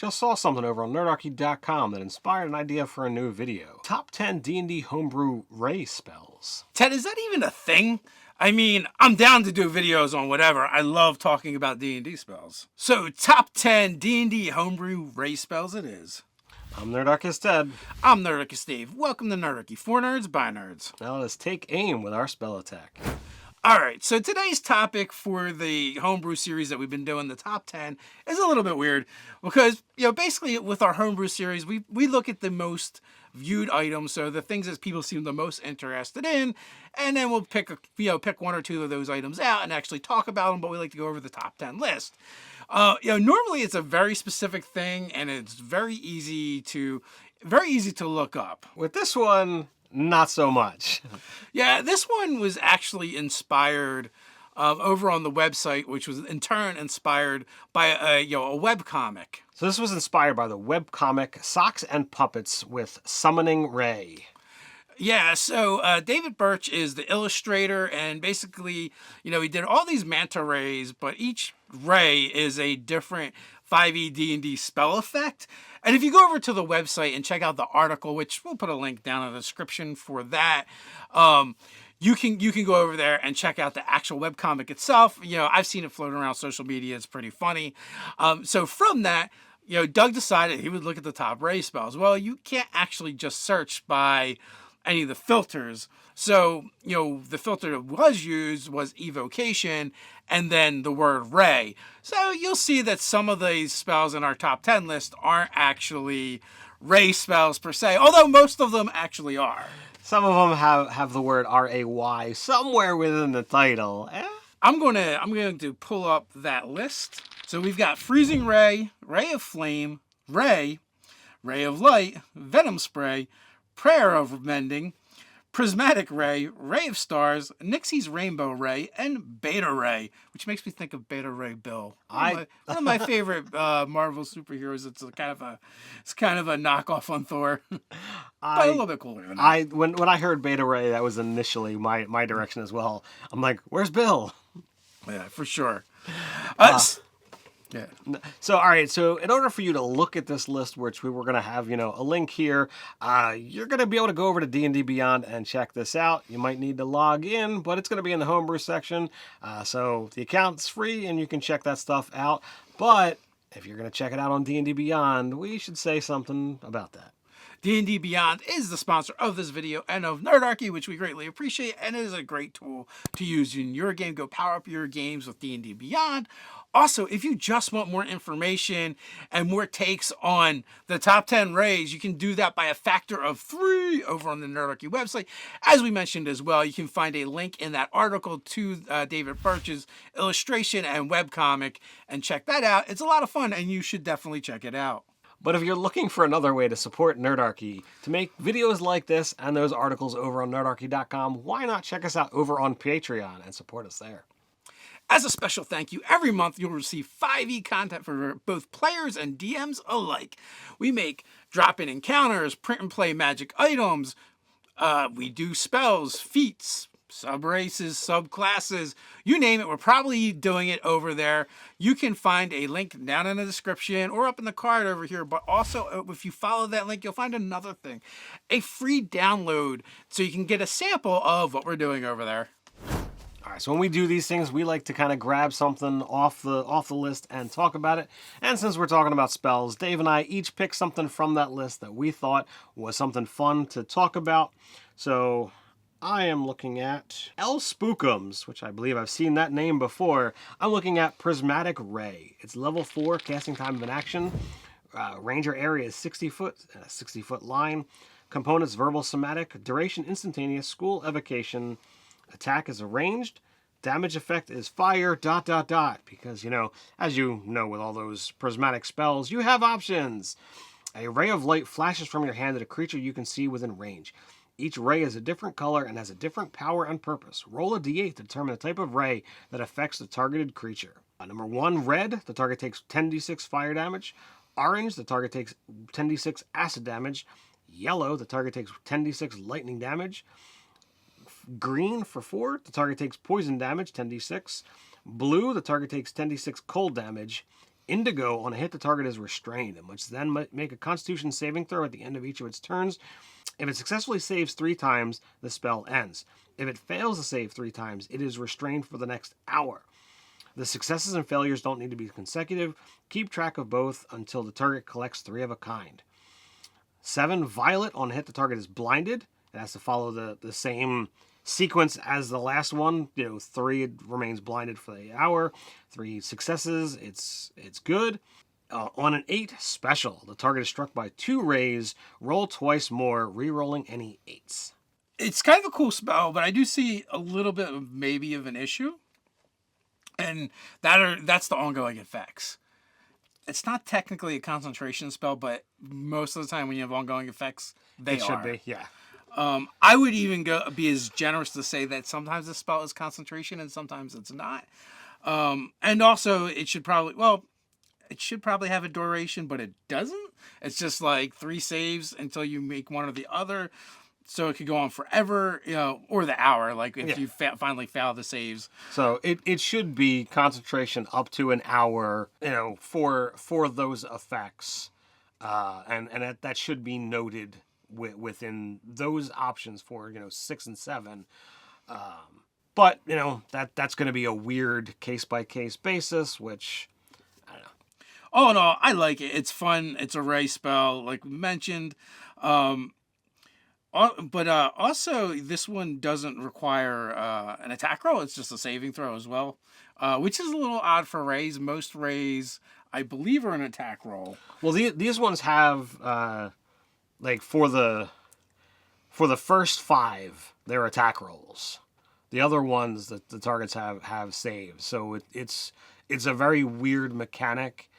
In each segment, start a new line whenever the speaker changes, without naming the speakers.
Just saw something over on Nerdarchy.com that inspired an idea for a new video. Top 10 D&D Homebrew Ray Spells.
Ted, is that even a thing? I mean, I'm down to do videos on whatever. I love talking about D&D spells. So, top 10 D&D Homebrew Ray Spells it is.
I'm Nerdarchy Ted.
I'm Nerdarchy Steve. Welcome to Nerdarchy, for nerds, by nerds.
Now let's take aim with our spell attack.
Alright, so today's topic for the homebrew series that we've been doing, the top 10, is a little bit weird because, basically with our homebrew series, we look at the most viewed items, so the things that people seem the most interested in, and then we'll pick one or two of those items out and actually talk about them, but we like to go over the top 10 list. Normally it's a very specific thing, and it's very easy to look up.
With this one, not so much.
Yeah, this one was actually inspired over on the website, which was in turn inspired by a webcomic.
So this was inspired by the webcomic Socks and Puppets with Summoning Ray.
Yeah, so David Birch is the illustrator, and basically, he did all these manta rays, but each ray is a different 5e D&D spell effect. And if you go over to the website and check out the article, which we'll put a link down in the description for that, you can go over there and check out the actual webcomic itself. I've seen it floating around social media. It's pretty funny. So from that, Doug decided he would look at the top ray spells. Well, you can't actually just search by any of the filters. So, the filter that was used was evocation and then the word ray. So you'll see that some of these spells in our top 10 list aren't actually ray spells per se, although most of them actually are.
Some of them have the word R-A-Y somewhere within the title.
I'm going to pull up that list. So we've got Freezing Ray, Ray of Flame, Ray of Light, Venom Spray, Prayer of Mending, Prismatic Ray, Ray of Stars, Nixie's Rainbow Ray, and Beta Ray, which makes me think of Beta Ray Bill. One of my favorite Marvel superheroes. It's kind of a knockoff on Thor, but a little bit cooler than that.
When I heard Beta Ray, that was initially my direction as well. I'm like, where's Bill?
Yeah, for sure. Yeah.
So, all right. So, in order for you to look at this list, which we were going to have, a link here, you're going to be able to go over to D&D Beyond and check this out. You might need to log in, but it's going to be in the homebrew section. So, the account's free, and you can check that stuff out. But if you're going to check it out on D&D Beyond, we should say something about that.
D&D Beyond is the sponsor of this video and of Nerdarchy, which we greatly appreciate, and it is a great tool to use in your game. Go power up your games with D&D Beyond. Also, if you just want more information and more takes on the top 10 rays, you can do that by a factor of 3 over on the Nerdarchy website. As we mentioned as well, you can find a link in that article to David Birch's illustration and webcomic, and check that out. It's a lot of fun, and you should definitely check it out.
But if you're looking for another way to support Nerdarchy, to make videos like this and those articles over on Nerdarchy.com, why not check us out over on Patreon and support us there?
As a special thank you, every month you'll receive 5e content for both players and DMs alike. We make drop-in encounters, print and play magic items, we do spells, feats, sub-races, sub-classes, you name it, we're probably doing it over there. You can find a link down in the description or up in the card over here, but also if you follow that link, you'll find another thing, a free download so you can get a sample of what we're doing over there.
All right, so when we do these things, we like to kind of grab something off the list and talk about it. And since we're talking about spells, Dave and I each picked something from that list that we thought was something fun to talk about. So I am looking at El Spookums, which I believe I've seen that name before. I'm looking at Prismatic Ray. It's level 4, casting time of an action. Ranger area is 60 foot, 60-foot line. Components verbal somatic. Duration instantaneous. School evocation. Attack is arranged. Damage effect is fire, ... Because, as you know with all those prismatic spells, you have options. A ray of light flashes from your hand at a creature you can see within range. Each ray is a different color and has a different power and purpose. Roll a d8 to determine the type of ray that affects the targeted creature. Number 1, red, the target takes 10d6 fire damage. Orange, the target takes 10d6 acid damage. Yellow, the target takes 10d6 lightning damage. Green for 4, the target takes poison damage, 10d6. Blue, the target takes 10d6 cold damage. Indigo, on a hit, the target is restrained and must then make a Constitution saving throw at the end of each of its turns. If it successfully saves 3 times, the spell ends. If it fails to save 3 times, it is restrained for the next hour. The successes and failures don't need to be consecutive. Keep track of both until the target collects 3 of a kind. 7, Violet, on a hit, the target is blinded. It has to follow the same sequence as the last one. 3, it remains blinded for the hour. 3 successes, it's good. On an 8, Special, the target is struck by 2 rays. Roll twice more, re-rolling any 8s.
It's kind of a cool spell, but I do see a little bit of maybe of an issue. And that's the ongoing effects. It's not technically a concentration spell, but most of the time when you have ongoing effects,
It should be, yeah.
I would even be as generous to say that sometimes the spell is concentration and sometimes it's not. And also, it should probably have a duration, but it doesn't. It's just like 3 saves until you make one or the other. So it could go on forever, or the hour, like if you finally fail the saves.
So it should be concentration up to an hour, for those effects. And that should be noted within those options for, 6 and 7. But, that's going to be a weird case-by-case basis, which, I don't know.
Oh, no, I like it. It's fun. It's a ray spell, like we mentioned. But also, this one doesn't require an attack roll. It's just a saving throw as well, which is a little odd for rays. Most rays, I believe, are an attack roll.
Well, these ones have, for the first 5, they're attack rolls. The other ones that the targets have saves. So it's a very weird mechanic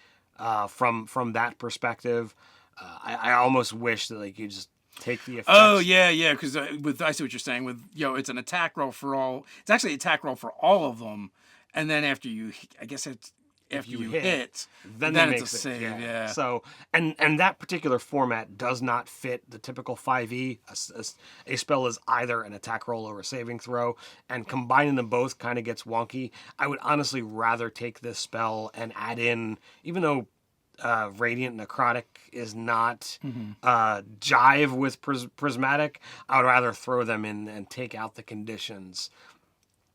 from that perspective. I almost wish that you just take the effects.
Oh yeah, because I see what you're saying. With it's an attack roll for all. It's actually an attack roll for all of them, and then after you, I guess it's after you hit, then it's a save. Yeah.
So and that particular format does not fit the typical 5e. A spell is either an attack roll or a saving throw, and combining them both kind of gets wonky. I would honestly rather take this spell and add in, even though Radiant Necrotic is not jive with Prismatic, I would rather throw them in and take out the conditions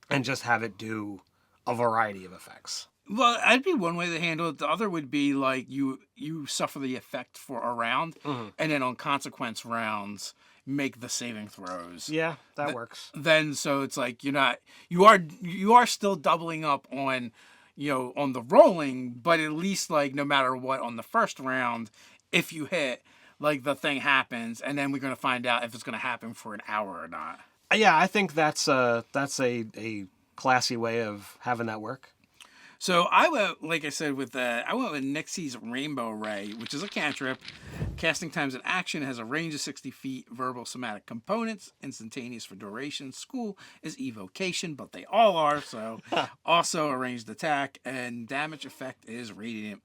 and just have it do a variety of effects.
Well, that'd be one way to handle it. The other would be like you suffer the effect for a round, and then on consequence rounds make the saving throws.
Yeah, that works.
Then so it's like you are still doubling up on on the rolling, but at least no matter what on the first round, if you hit, the thing happens, and then we're gonna find out if it's gonna happen for an hour or not.
Yeah, I think that's a classy way of having that work.
So I went, like I said, I went with Nixie's Rainbow Ray, which is a cantrip. Casting times in action, has a range of 60 feet, verbal somatic components, instantaneous for duration. School is evocation, but they all are, so also a ranged attack, and damage effect is radiant.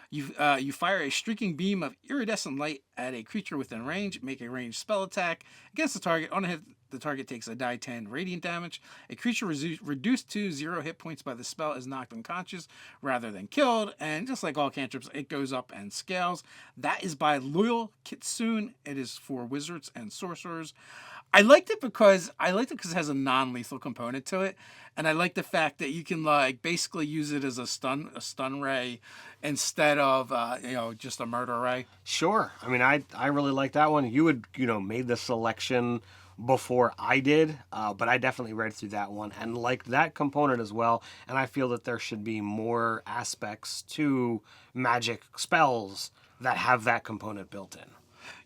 You fire a streaking beam of iridescent light at a creature within range. Make a ranged spell attack against the target. On a hit, the target takes a die 10 radiant damage. A creature reduced to 0 hit points by the spell is knocked unconscious rather than killed. And just like all cantrips, it goes up and scales. That is by Loyal Kitsune. It is for wizards and sorcerers. I liked it because it has a non-lethal component to it, and I like the fact that you can basically use it as a stun ray instead of just a murder ray.
Sure. I mean, I really like that one. You had made the selection before I did, but I definitely read through that one and liked that component as well. And I feel that there should be more aspects to magic spells that have that component built in.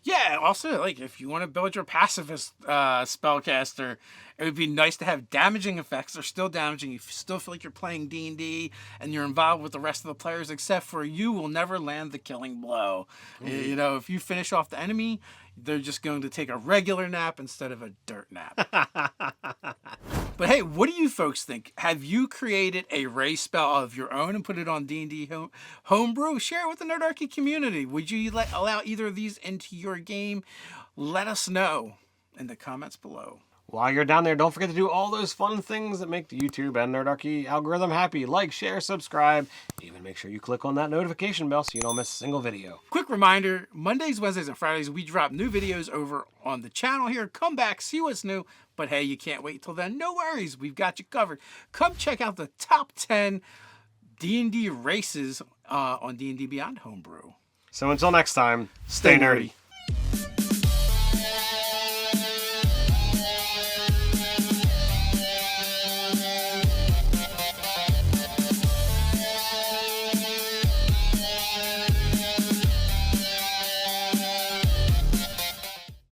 Yeah, also, if you want to build your pacifist spellcaster, it would be nice to have damaging effects. They're still damaging. You still feel like you're playing D&D, and you're involved with the rest of the players, except for you will never land the killing blow. Mm-hmm. If you finish off the enemy, they're just going to take a regular nap instead of a dirt nap. But hey, what do you folks think? Have you created a ray spell of your own and put it on D&D Homebrew? Share it with the Nerdarchy community. Would you allow either of these into your game? Let us know in the comments below.
While you're down there, don't forget to do all those fun things that make the YouTube and Nerdarchy algorithm happy. Like, share, subscribe. Even make sure you click on that notification bell so you don't miss a single video.
Quick reminder, Mondays, Wednesdays, and Fridays, we drop new videos over on the channel here. Come back, see what's new. But hey, you can't wait till then. No worries, we've got you covered. Come check out the top 10 D&D races on D&D Beyond Homebrew.
So until next time, stay nerdy.